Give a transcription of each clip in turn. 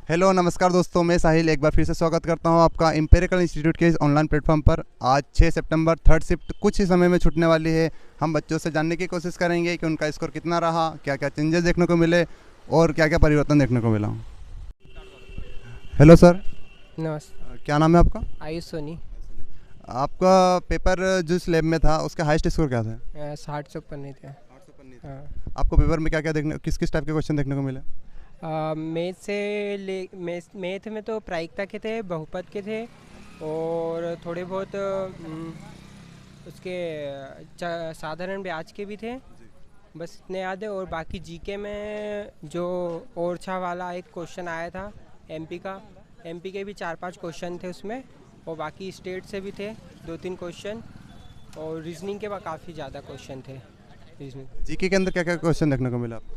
Hello नमस्कार दोस्तों, मैं साहिल एक बार फिर से स्वागत करता हूं आपका एम्पिरिकल इंस्टीट्यूट के इस ऑनलाइन प्लेटफॉर्म पर। आज 6 सितंबर थर्ड शिफ्ट कुछ ही समय में छूटने वाली है। हम बच्चों से जानने की कोशिश करेंगे कि उनका स्कोर कितना रहा, क्या क्या चेंजेस देखने को मिले और क्या क्या परिवर्तन देखने को मिला। हेलो सर, नमस्ते। क्या नाम है आपका? आयुष सोनी। आपका पेपर जो इस लैब में था उसका हाईएस्ट स्कोर क्या था? 60 से ऊपर नहीं थे। हाँ। आपको पेपर में क्या क्या देखने, किस किस टाइप के क्वेश्चन देखने को मिले? मैथ से मैथ में तो प्रायिकता के थे, बहुपद के थे और थोड़े बहुत उसके साधारण ब्याज के भी थे। बस इतने याद है। और बाकी जीके में जो ओरछा वाला एक क्वेश्चन आया था एमपी के भी 4-5 क्वेश्चन थे उसमें। और बाकी स्टेट से भी थे 2-3 क्वेश्चन। और रीजनिंग के काफ़ी ज़्यादा क्वेश्चन थे रीजनिंग। जीके के अंदर क्या क्या क्वेश्चन देखने को मिला आपको?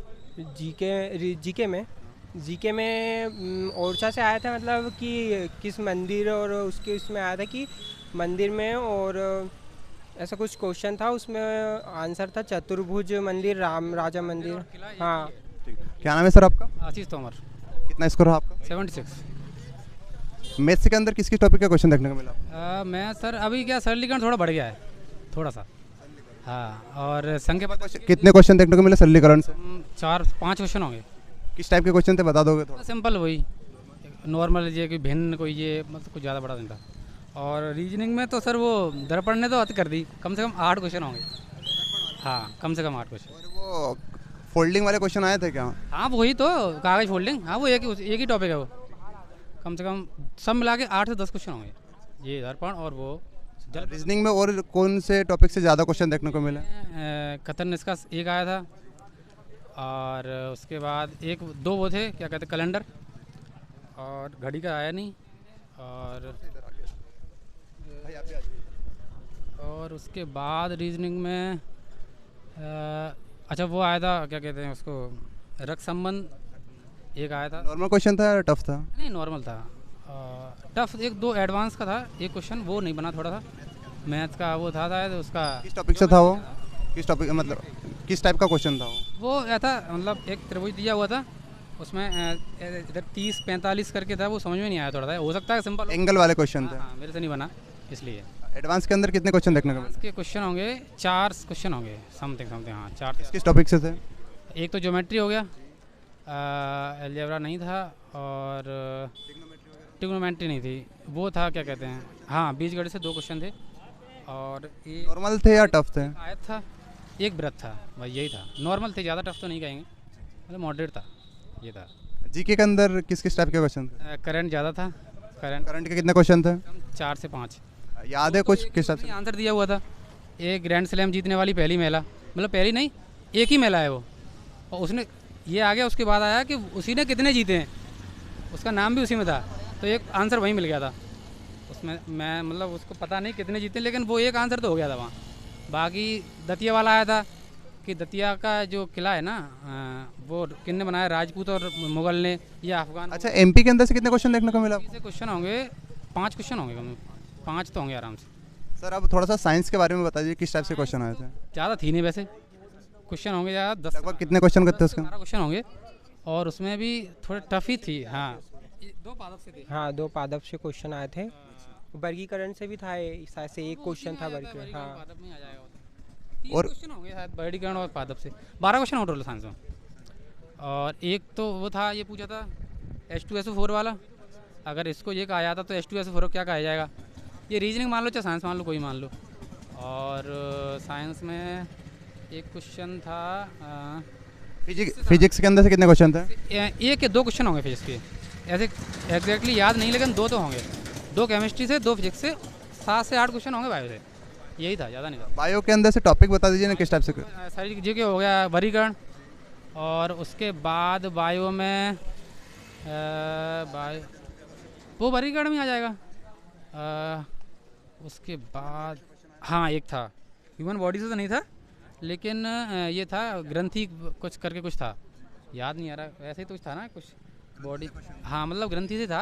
जीके में ओरछा से आया था, मतलब कि किस मंदिर और उसके उसमें आया था कि मंदिर में, और ऐसा कुछ क्वेश्चन था उसमें। आंसर था चतुर्भुज मंदिर, राम राजा मंदिर। हाँ। क्या नाम है सर आपका? आशीष तोमर। कितना स्कोर रहा आपका? 76। मैथ्स के अंदर किस किस टॉपिक का क्वेश्चन देखने को मिला? मैं सर अभी क्या सरलीकरण थोड़ा बढ़ गया है, थोड़ा सा। हाँ, और संख्या कितने क्वेश्चन देखने को मिले सरलीकरण से? 4-5 क्वेश्चन होंगे। किस टाइप के क्वेश्चन थे, बता दोगे थोड़ा? सिंपल वही नॉर्मल, ये कोई भिन्न, कोई ये मतलब कुछ ज़्यादा बड़ा नहीं था। और रीजनिंग में तो सर वो दर्पण ने तो हद कर दी, कम से कम 8 क्वेश्चन होंगे। हाँ, कम से कम 8 क्वेश्चन। और वो फोल्डिंग वाले क्वेश्चन आए थे क्या? हाँ, वही तो कागज फोल्डिंग। हाँ, वो एक ही टॉपिक है वो। कम से कम सब मिला के 8 से 10 क्वेश्चन होंगे, ये दर्पण और वो रीजनिंग में और कौन से टॉपिक से ज़्यादा क्वेश्चन देखने को मिले? कथन निष्कर्ष एक आया था, और उसके बाद एक दो वो थे, क्या कहते, कैलेंडर, और घड़ी का आया नहीं। और उसके बाद रीजनिंग में अच्छा वो आया था, क्या कहते हैं उसको, रक्त संबंध एक आया था। नॉर्मल क्वेश्चन था या टफ था? नहीं, नॉर्मल था। टफ एक दो एडवांस का था, एक क्वेश्चन वो नहीं बना, थोड़ा था मैथ का वो था शायद उसका। किस टॉपिक से था वो? किस टॉपिक मतलब किस टाइप का क्वेश्चन था वो? ऐसा मतलब एक त्रिभुज दिया हुआ था, उसमें इधर 30-45 करके था, वो समझ में नहीं आया, थोड़ा था, हो सकता है सिंपल एंगल वाले क्वेश्चन थे। हाँ, मेरे से नहीं बना इसलिए। एडवांस के अंदर कितने क्वेश्चन देखने को मिले? इसके क्वेश्चन होंगे 4 क्वेश्चन होंगे, समथिंग। हाँ, 4। किस टॉपिक से थे? एक तो ज्योमेट्री हो गया, अलजेब्रा नहीं था, और ट्रिग्नोमेट्री नहीं थी, वो था, क्या कहते हैं, हाँ, बीजगणित से 2 क्वेश्चन थे। और एक नॉर्मल थे या टफ थे? आयत था, एक वृत्त था, भाई यही था। नॉर्मल थे, ज़्यादा टफ तो नहीं कहेंगे, मतलब मॉडरेट था, ये था। जीके के अंदर किस किस टाइप के क्वेश्चन थे? करंट ज़्यादा था। करंट के कितने क्वेश्चन थे? 4 से 5। याद है कुछ किस टाइप से? आंसर दिया हुआ था, एक ग्रैंड स्लैम जीतने वाली पहली महिला, मतलब पहली नहीं, एक ही महिला है वो, और उसने ये आ गया, उसके बाद आया कि उसी ने कितने जीते हैं, उसका नाम भी उसी में था, तो एक आंसर वहीं मिल गया था उसमें। मैं मतलब उसको पता नहीं कितने जीते, लेकिन वो एक आंसर तो हो गया था वहाँ। बाकी दतिया वाला आया था कि दतिया का जो किला है ना, वो किन्ने बनाया, राजपूत और मुगल ने, या अफगान। अच्छा, एमपी के अंदर से कितने क्वेश्चन देखने को मिला? से क्वेश्चन होंगे 5 क्वेश्चन होंगे, 5 तो होंगे आराम से। सर अब थोड़ा सा साइंस के बारे में बता दीजिए, किस टाइप से क्वेश्चन आए थे? ज़्यादा थी नहीं वैसे, क्वेश्चन होंगे ज़्यादा 10, लगभग कितने क्वेश्चन करते हैं उसके? 12 क्वेश्चन होंगे, और उसमें भी थोड़े टफ ही थी। हाँ, 2 पादप से थे। हाँ, 2 पादप से क्वेश्चन आए थे। वर्गीकरण से भी था, शायद से एक क्वेश्चन था वर्गीकरण। हाँ, पादप में आ जाएगा। 3 और क्वेश्चन होंगे शायद वर्गीकरण और पादप से, 12 क्वेश्चन हो टोटल साइंस में। और एक तो वो था, ये पूछा था H2SO4 वाला, अगर इसको ये कहा जाता तो H2SO4 क्या कहा जाएगा। ये रीजनिंग मान लो चाहे साइंस मान लो, कोई मान लो। और साइंस में एक क्वेश्चन था, फिजिक्स के अंदर से कितने क्वेश्चन थे? एक या 2 क्वेश्चन होंगे फिजिक्स के, ऐसे एग्जैक्टली याद नहीं, लेकिन 2 तो होंगे। 2 केमिस्ट्री से, 2 फिजिक्स से, 7 से 8 क्वेश्चन होंगे बायो से, यही था, ज़्यादा नहीं था। बायो के अंदर से टॉपिक बता दीजिए ना, किस टाइप से? सारी जी के हो गया वर्गीकरण, और उसके बाद बायो में बायो वो वर्गीकरण में आ जाएगा। उसके बाद हाँ, एक था ह्यूमन बॉडी से तो नहीं था, लेकिन ये था ग्रंथि कुछ करके कुछ था, याद नहीं आ रहा, वैसे ही तो कुछ था ना, कुछ बॉडी, हाँ, मतलब ग्रंथि से था,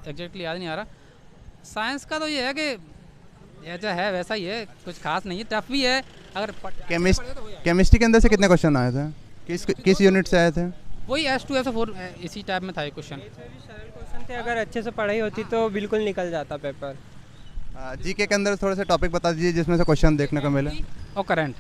एग्जैक्टली याद नहीं आ रहा। साइंस का तो ये है कि ऐसा है वैसा ही है, कुछ खास नहीं है, टफ भी है। अगर केमिस्ट्री के अंदर से कितने क्वेश्चन आए थे? किस यूनिट से आए थे? वही S2 S4 इसी टाइप में था ये क्वेश्चन। इसमें भी सरल क्वेश्चन थे, अगर अच्छे से पढ़ाई होती तो बिल्कुल निकल जाता पेपर। जीके के अंदर थोड़े से टॉपिक बता दीजिए जिसमें से क्वेश्चन देखने को मिले। और करंट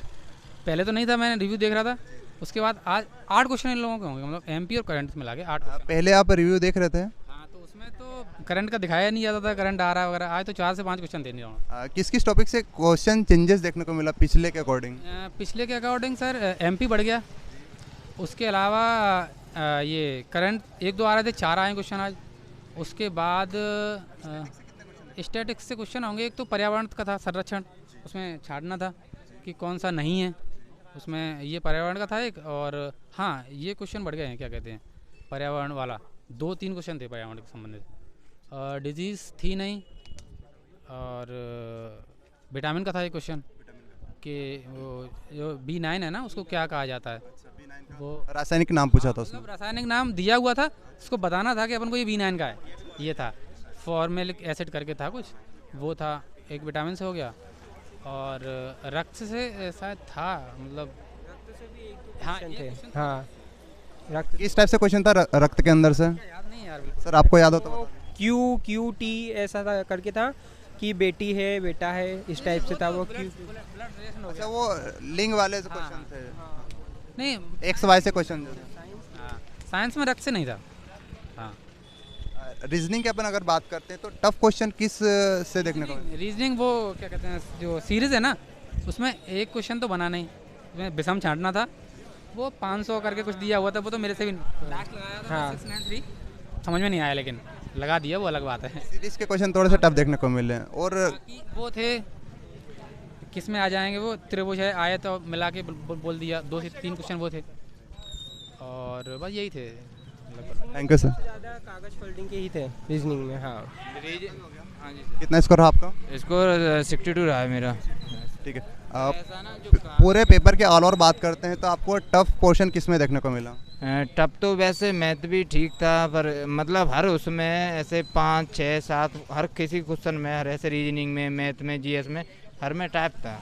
पहले तो नहीं था, मैंने रिव्यू देख रहा था, उसके बाद आज 8 क्वेश्चन इन लोगों के होंगे, मतलब MP और करंट मिला के 8 क्वेश्चन। पहले आप रिव्यू देख रहे थे, हाँ, तो उसमें तो करंट का दिखाया नहीं जाता था, करंट आ रहा है वगैरह। आज तो 4 से 5 क्वेश्चन देने रहा हूँ। किस किस टॉपिक से क्वेश्चन चेंजेस देखने को मिला पिछले के अकॉर्डिंग? पिछले के अकॉर्डिंग सर MP बढ़ गया, उसके अलावा ये करंट 1-2 आ रहे थे, 4 आए क्वेश्चन आज। उसके बाद स्टैटिक्स से क्वेश्चन होंगे। एक तो पर्यावरण का था, संरक्षण, उसमें छाड़ना था कि कौन सा नहीं है, उसमें ये पर्यावरण का था एक। और हाँ, ये क्वेश्चन बढ़ गए हैं, क्या कहते हैं, पर्यावरण वाला 2-3 क्वेश्चन थे पर्यावरण के संबंधित। डिजीज़ थी नहीं। और विटामिन का था एक क्वेश्चन कि वो जो B9 है ना, उसको क्या कहा जाता है, वो रासायनिक नाम पूछा था उसने। मतलब रासायनिक नाम दिया हुआ था, उसको बताना था कि अपन को ये B9 का है, ये था। फॉर्मेलिक एसिड करके था कुछ, वो था। एक विटामिन से हो गया, और रक्त से शायद था, मतलब हाँ क्वेश्चन थे। ये क्वेश्चन हाँ, रक्त किस टाइप से क्वेश्चन था रक्त के अंदर से? याद नहीं यार बिल्कुल। सर आपको याद हो तो QT ऐसा था करके था कि बेटी है बेटा है, इस टाइप से था वो। Q ब्लड रिलेशन हो अच्छा, गया। वो लिंग वाले से क्वेश्चन थे, नहीं, एक्स वाई से क्वेश्चन। हाँ, साइंस में रक्त से नहीं था। हाँ, रीजनिंग की अपन अगर बात करते हैं तो टफ क्वेश्चन किस से देखने को मिले? रीजनिंग वो क्या कहते हैं, जो सीरीज़ है ना, उसमें एक क्वेश्चन तो बना नहीं, उसमें विषम छांटना था, वो 500 करके कुछ दिया हुआ था, वो तो मेरे से भी लास्ट लगाया था। हाँ। 693 समझ में नहीं आया, लेकिन लगा दिया, वो अलग बात है। सीरीज के क्वेश्चन थोड़े से टफ देखने को मिले। और बाकी वो थे, किस में आ जाएंगे, वो त्रिभुज है, आए तो मिला के बोल दिया, 2 से 3 क्वेश्चन वो थे, और बस यही थे लगभग। Thank you sir. ज़्यादा कागज फोल्डिंग के ही थे रीजनिंग में। हाँ, हाँ जी कितना स्कोर रहा आपका? स्कोर 62 रहा है मेरा। ठीक है। ऐसा ना जो पूरे पेपर के ऑल ओवर बात करते हैं तो आपको टफ पोर्शन किस में देखने को मिला? टप तो वैसे मैथ भी ठीक था, पर मतलब हर उसमें ऐसे 5, 6, 7 हर किसी क्वेश्चन में, हर ऐसे रीजनिंग में, मैथ में, GS में, हर में टाइप था।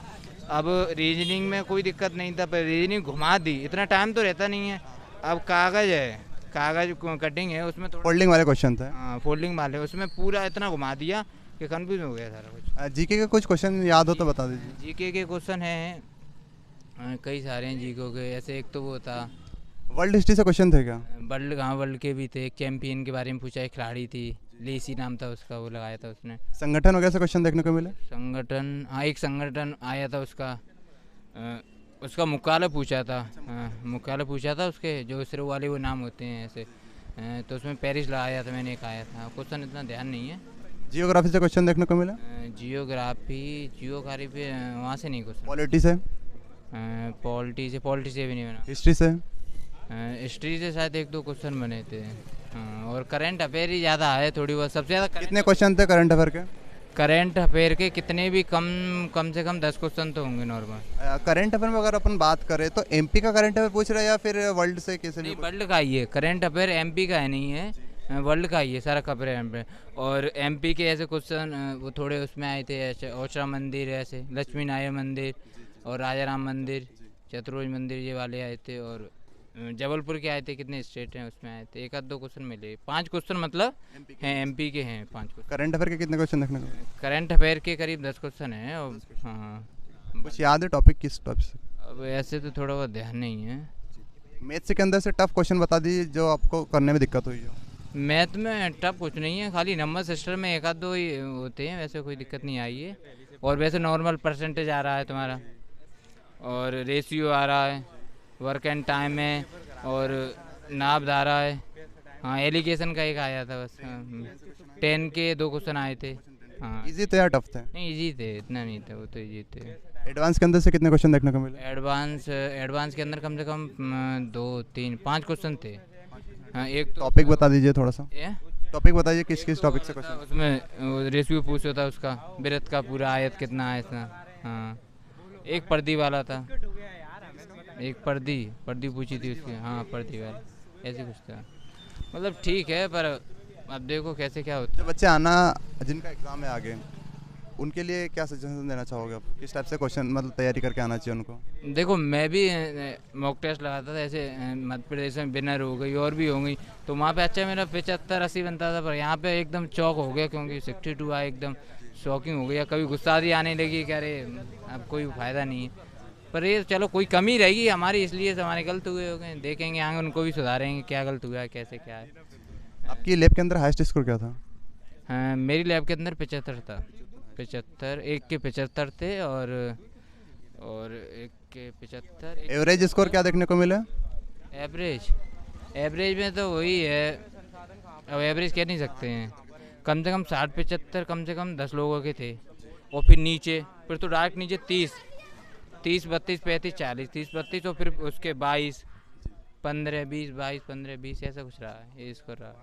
अब रीजनिंग में कोई दिक्कत नहीं था, पर रीजनिंग घुमा दी, इतना टाइम तो रहता नहीं है। अब कागज़ है, कागज़ कटिंग है, उसमें थोड़ा फोल्डिंग वाले क्वेश्चन थे। फोल्डिंग वाले, उसमें पूरा इतना घुमा दिया कि कंफ्यूज हो गया सारा कुछ। जीके के कुछ क्वेश्चन याद हो तो बता दीजिए। जीके के क्वेश्चन हैं, कई सारे हैं जीके के। ऐसे एक तो वो था, वर्ल्ड हिस्ट्री से क्वेश्चन थे क्या? वर्ल्ड, हाँ वर्ल्ड के भी थे। चैंपियन के बारे में पूछा, एक खिलाड़ी थी, लेसी नाम था उसका, वो लगाया था उसने। संगठन वगैरह से क्वेश्चन देखने को मिले? संगठन, हाँ एक संगठन आया था उसका, उसका मुकाला पूछा था। मुकाला पूछा था उसके, जो इसरो वाले वो नाम होते हैं ऐसे। तो उसमें पेरिस लगाया था मैंने, एक आया था। क्वेश्चन इतना ध्यान नहीं है। जियोग्राफी से क्वेश्चन देखने को मिला? जियोग्राफी वहाँ से नहीं क्वेश्चन। पॉलिटी से? पॉलिटी से भी नहीं बना। हिस्ट्री से? हिस्ट्री से शायद 1-2 क्वेश्चन बने थे। और करंट अफेयर ही ज़्यादा है थोड़ी बहुत, सबसे ज़्यादा। कितने क्वेश्चन थे करंट अफेयर के? करंट अफेयर के कितने भी कम से कम 10 क्वेश्चन तो होंगे नॉर्मल। करंट अफेयर में अगर अपन बात करें तो MP का करंट अफेयर पूछ रहे हैं या फिर वर्ल्ड से किसी भी? नहीं, वर्ल्ड का ही है करंट अफेयर, MP का है नहीं है, वर्ल्ड का ही है सारा अफेयर। और MP के ऐसे क्वेश्चन वो थोड़े उसमें आए थे, ऐसे ओछरा मंदिर, ऐसे लक्ष्मी नारायण मंदिर और राजा राम मंदिर, चतुर्भुज मंदिर, ये वाले आए थे। और जबलपुर के आए थे, कितने स्टेट हैं उसमें आए थे, 1-2 क्वेश्चन मिले। 5 क्वेश्चन मतलब हैं MP के, हैं 5 क्वेश्चन। करंट अफेयर के कितने क्वेश्चन देखने को मिले? करंट अफेयर के करीब 10 क्वेश्चन हैं। और हाँ, कुछ याद है टॉपिक किस टॉपिक से? अब ऐसे तो थोड़ा बहुत ध्यान नहीं है। मैथ्स के अंदर से टफ क्वेश्चन बता दीजिए जो आपको करने में दिक्कत हुई हो। मैथ में टफ कुछ नहीं है, खाली नंबर सिस्टम में 1-2 ही होते हैं, वैसे कोई दिक्कत नहीं आई है। और वैसे नॉर्मल परसेंटेज आ रहा है तुम्हारा, और रेशियो आ रहा है, वर्क एंड टाइम है, और नाप धारा है। हाँ, एलिगेशन का एक आया था बस। 10 के 2 क्वेश्चन आए थे। हाँ, इजी थे या टफ थे? नहीं इजी थे, इतना नहीं था, वो तो इजी थे। एडवांस के अंदर से कितने क्वेश्चन देखने को मिले? एडवांस के अंदर कम से कम 2, 3, 5 क्वेश्चन थे। हाँ, एक टॉपिक बता दीजिए थोड़ा सा। ये टॉपिक बताइए किस किस टॉपिक से क्वेश्चन? उसमें रेशियो पूछा था उसका, बिरत का पूरा आयत कितना है इसमें। हाँ, एक पर्दी वाला था, एक पर्दी पूछी थी उसकी। हाँ, पर्दी वाला, ऐसे कुछ था। मतलब ठीक है, पर अब देखो कैसे क्या होता है। जो बच्चे आना जिनका एग्ज़ाम है आगे उनके लिए क्या सजेशन देना चाहोगे आप, किस टाइप से क्वेश्चन मतलब तैयारी करके आना चाहिए उनको? देखो मैं भी मॉक टेस्ट लगाता था ऐसे, मध्य प्रदेश में विनर हो गई और भी हो गई, तो वहाँ पे अच्छा मेरा 75-80 बनता था, पर यहाँ पे एकदम चौक हो गया क्योंकि 62 आया, एकदम शॉकिंग हो गया। कभी गुस्सा भी आने लगी कि अरे अब कोई फ़ायदा नहीं है, पर ये चलो कोई कमी रहेगी हमारी, इसलिए हमारे गलत हुए हो गए, देखेंगे आगे उनको भी सुधारेंगे क्या गलत हुआ है कैसे क्या है। आपकी लैब के अंदर हाईएस्ट स्कोर क्या था? हाँ, मेरी लैब के अंदर 75 था, 75, एक के 75 थे और एक के 75। एवरेज स्कोर क्या देखने को मिला? एवरेज में तो वही है, अब एवरेज कह नहीं सकते हैं, कम से कम 60-75 कम से कम 10 लोगों के थे, और फिर नीचे फिर तो डायरेक्ट नीचे 30, 32, 35, 40, 30, 32 और फिर उसके 22, 15, 20, 22, 15, 20 ऐसा कुछ रहा है, ये स्कोर रहा है।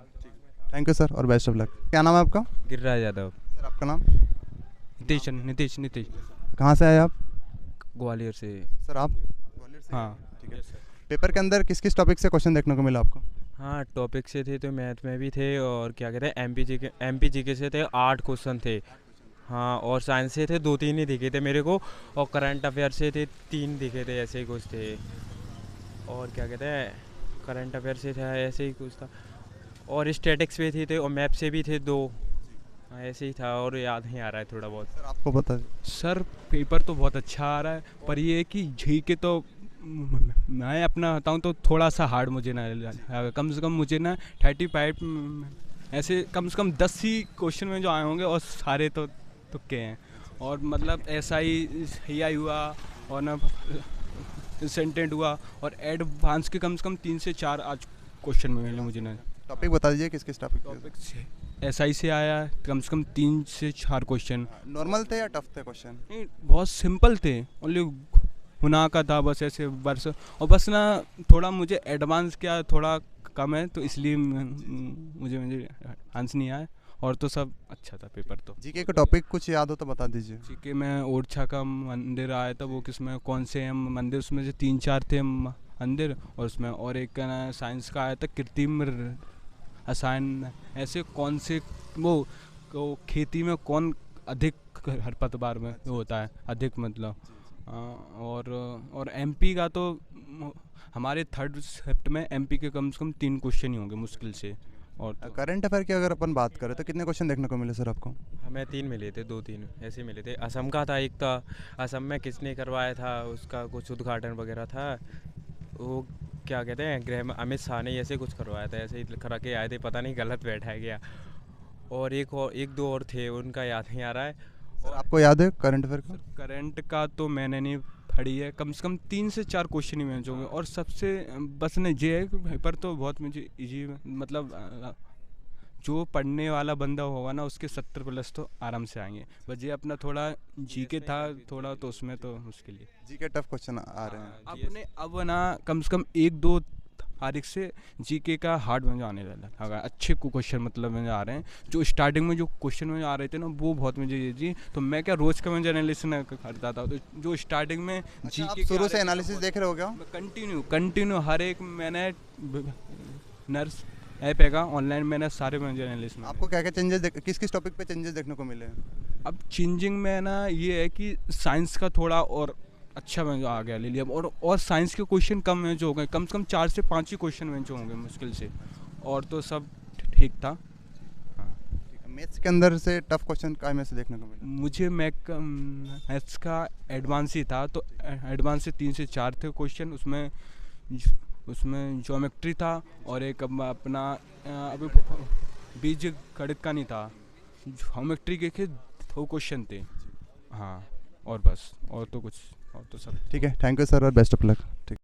थैंक यू सर और बेस्ट ऑफ लक। क्या नाम है आपका? गिरिराज यादव। सर आपका नाम? नीतीश। कहाँ से आए आप? ग्वालियर से। सर आप? हाँ ठीक है। पेपर के अंदर किस किस टॉपिक से क्वेश्चन देखने को मिला आपको? हाँ, टॉपिक से थे तो मैथ में भी थे, और क्या कहते हैं एमपी जीके से थे 8 क्वेश्चन थे। हाँ, और साइंस से थे 2-3 ही दिखे थे मेरे को, और करंट अफेयर से थे 3 दिखे थे, ऐसे ही कुछ थे। और क्या कहते हैं करंट अफेयर से था ऐसे ही कुछ था, और स्टैटिक्स भी थे और मैप से भी थे 2, ऐसे ही था, और याद नहीं आ रहा है थोड़ा बहुत। सर आपको पता है? सर पेपर तो बहुत अच्छा आ रहा है, पर ये है कि जीके तो मैं अपना बताऊं तो थोड़ा सा हार्ड मुझे ना लगा। कम से कम मुझे ना 35 ऐसे कम से कम 10 ही क्वेश्चन में जो आए होंगे, और सारे तो तुक्के हैं, और मतलब ऐसा ही आई हुआ, और ना सेंटेंट हुआ, और एडवांस के कम से कम 3 से 4 आज क्वेश्चन में मिले मुझे ना। टॉपिक बता दीजिए किस किस टॉपिक? SI से आया कम से कम 3 से 4 क्वेश्चन। नॉर्मल थे या टफ थे क्वेश्चन? नहीं, बहुत सिंपल थे, ओनली गुनाह का था बस, ऐसे वर्ष, और बस ना थोड़ा मुझे एडवांस क्या थोड़ा कम है, तो इसलिए मुझे आंसर नहीं आया, और तो सब अच्छा था पेपर। तो जीके का टॉपिक कुछ याद हो तो बता दीजिए। जीके में ओरछा का मंदिर आया था, वो किसमें कौन से हैं मंदिर, उसमें से 3-4 थे मंदिर, और उसमें और एक का ना साइंस का आया था कृत्रिम रसायन, ऐसे कौन से वो खेती में कौन अधिक खरपतवार में होता है अधिक, मतलब। और एमपी का तो हमारे 3rd शिफ्ट में एमपी के कम से कम 3 क्वेश्चन ही होंगे मुश्किल से। और तो करंट अफेयर की अगर अपन बात करें तो कितने क्वेश्चन देखने को मिले सर आपको? हमें 3 मिले थे, 2-3 ऐसे मिले थे। असम का था एक, था असम में किसने करवाया था, उसका कुछ उद्घाटन वगैरह था, वो क्या कहते हैं गृह अमित शाह ने ऐसे कुछ करवाया था, ऐसे ही करा के आए थे, पता नहीं गलत बैठा गया। और एक दो और थे, उनका याद नहीं आ रहा है। सर आपको याद है करंट अफेयर का? करंट का तो मैंने नहीं पढ़ी है, कम से कम 3 से 4 क्वेश्चन ही मैंने होंगे, और सबसे बस ने ये है कि पेपर तो बहुत मुझे इजी, मतलब जो पढ़ने वाला बंदा होगा ना उसके 70+ तो आराम से आएंगे, बस ये अपना थोड़ा जीके था थोड़ा, तो उसमें तो मुश्किल है। जीके टफ क्वेश्चन आ रहे हैं अपने अब ना कम से कम 1-2 तारीख से जीके का हार्ड में आने लगा, अच्छे क्वेश्चन मतलब में आ रहे हैं। जो स्टार्टिंग में जो क्वेश्चन में आ रहे थे ना, वो बहुत मुझे जी, तो मैं क्या रोज का मैं एनालिसिस करता था, तो जो स्टार्टिंग में जीके शुरू से एनालिसिस देख रहे हो क्या? कंटिन्यू हर एक मैंने नर्स ऐप है ऑनलाइन, मैंने सारे मैंने एनालिसिस। आपको क्या क्या चेंजेस किस किस टॉपिक पे चेंजेस देखने को मिले? अब चेंजिंग में ना ये है कि साइंस का थोड़ा और अच्छा मैं आ गया ले लिया, और साइंस के क्वेश्चन कम में जो हो गए, कम से कम 4 से 5 ही क्वेश्चन में जो होंगे मुश्किल से, और तो सब ठीक था। हाँ, मैथ्स के अंदर से टफ क्वेश्चन का में से देखने को मिला? मुझे मैथ्स का एडवांस ही था, तो एडवांस से 3 से 4 थे क्वेश्चन, उसमें ज्योमेट्री था, और एक अपना अभी बीज गणित का नहीं था, ज्योमेट्री के 2 क्वेश्चन थे। हाँ, और बस, और तो कुछ, और तो सब ठीक है। थैंक यू सर और बेस्ट ऑफ लक। ठीक।